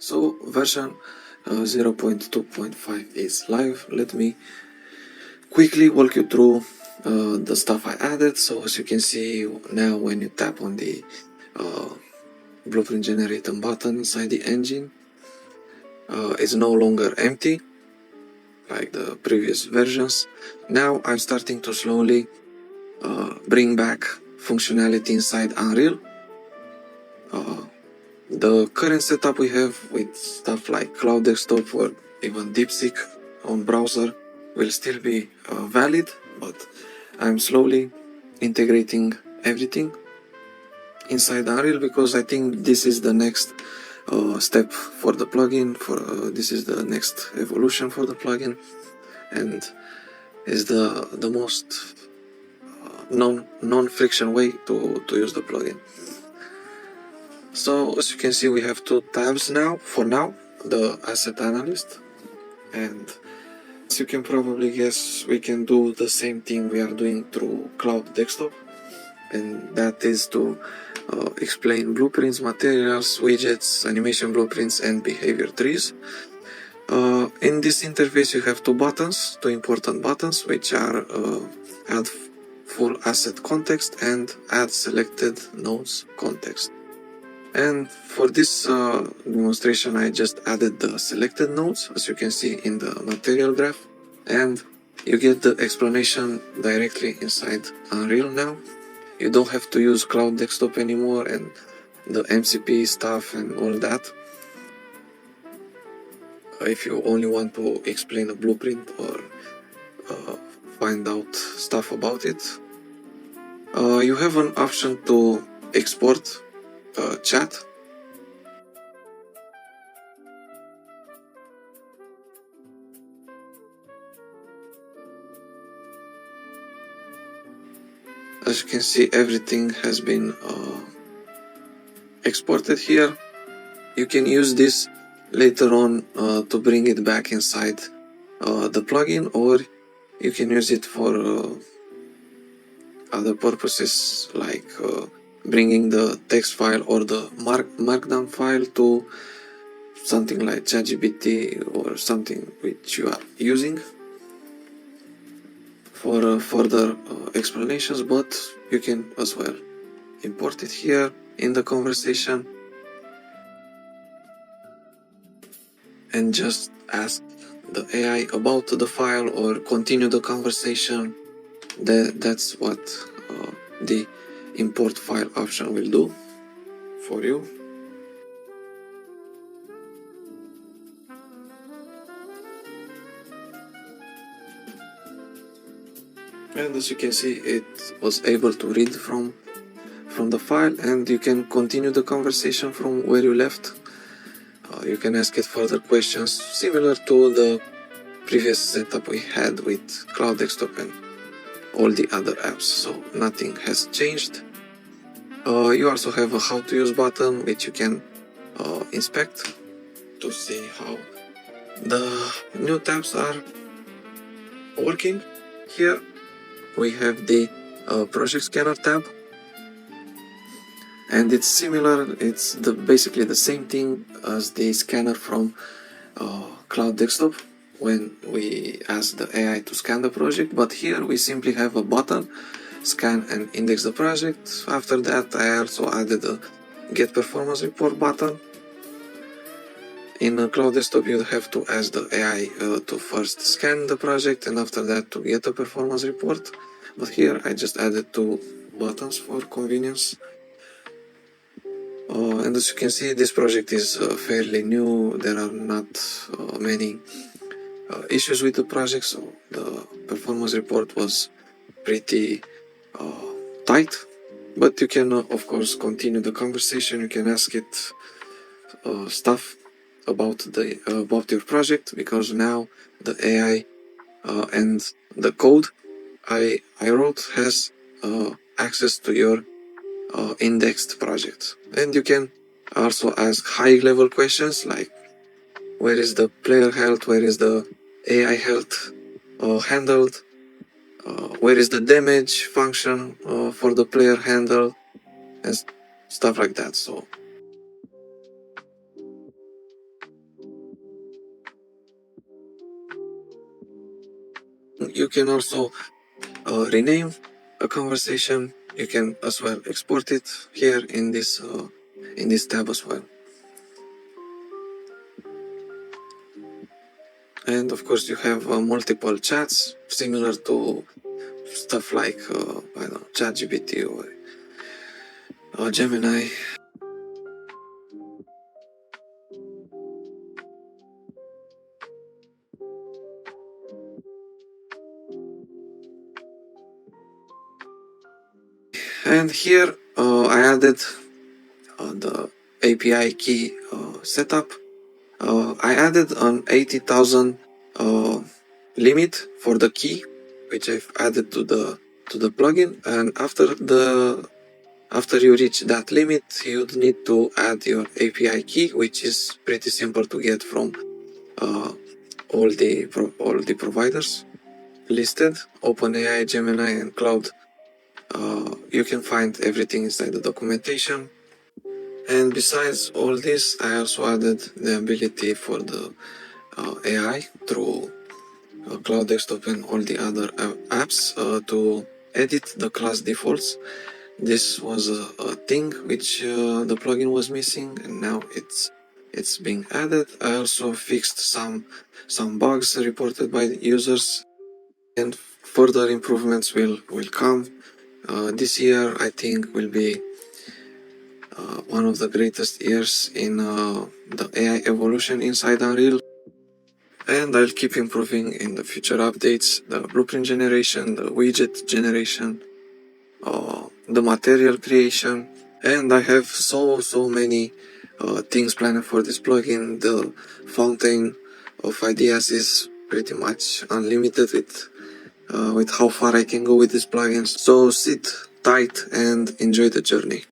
So version 0.2.5 is live. Let me quickly walk you through the stuff I added. So as you can see now, when you tap on the blueprint generator button inside the engine, it's no longer empty like the previous versions. Now I'm starting to slowly bring back functionality inside Unreal. The current setup we have with stuff like Cloud Desktop or even DeepSeek on browser will still be valid, but I'm slowly integrating everything inside Unreal because I think this is the next step for the plugin. This is the next evolution for the plugin, and is the most non-friction way to use the plugin. So as you can see, we have two tabs now. For now, the Asset Analyst, and as you can probably guess, we can do the same thing we are doing through Cloud Desktop, and that is to explain blueprints, materials, widgets, animation blueprints, and behavior trees. In this interface, you have two important buttons, which are add full asset context and add selected nodes context. And for this demonstration, I just added the selected nodes, as you can see in the material graph, and you get the explanation directly inside Unreal now. You don't have to use Cloud Desktop anymore and the MCP stuff and all that. If you only want to explain a blueprint or find out stuff about it, you have an option to export chat. As you can see, everything has been exported here. You can use this later on to bring it back inside the plugin, or you can use it for other purposes, like bringing the text file or the markdown file to something like ChatGPT or something which you are using for further explanations, but you can as well import it here in the conversation and just ask the AI about the file or continue the conversation. That's what the import file option will do for you. And as you can see, it was able to read from the file, and you can continue the conversation from where you left. You can ask it further questions similar to the previous setup we had with Cloud Desktop and all the other apps, so nothing has changed. You also have a how to use button, which you can inspect to see how the new tabs are working. Here we have the project scanner tab, and it's similar. It's basically the same thing as the scanner from Cloud Desktop when we ask the AI to scan the project, but here we simply have a button, scan and index the project. After that, I also added a get performance report button. In Cloud Desktop, you have to ask the AI to first scan the project and after that to get a performance report, but here I just added two buttons for convenience. And as you can see, this project is fairly new. There are not many issues with the project, so the performance report was pretty tight. But you can of course continue the conversation. You can ask it stuff about your project, because now the AI and the code I wrote has access to your indexed project. And you can also ask high level questions like where is the player health, where is the AI health handled, where is the damage function for the player handled, and stuff like that. So You can also rename a conversation. You can as well export it here in this tab as well. And of course you have multiple chats similar to stuff like I don't know, ChatGPT or Gemini. And here I added the API key setup. I added an 80,000 limit for the key, which I've added to the plugin. And after you reach that limit, you'd need to add your API key, which is pretty simple to get from all the providers listed: OpenAI, Gemini, and Cloud. You can find everything inside the documentation. And besides all this, I also added the ability for the AI through Cloud Desktop and all the other apps to edit the class defaults. This was a thing which the plugin was missing, and now it's being added. I also fixed some bugs reported by the users, and further improvements will come. This year, I think, will be one of the greatest years in the AI evolution inside Unreal. And I'll keep improving in the future updates, the blueprint generation, the widget generation, the material creation. And I have so many things planned for this plugin. The fountain of ideas is pretty much unlimited with how far I can go with this plugin. So sit tight and enjoy the journey.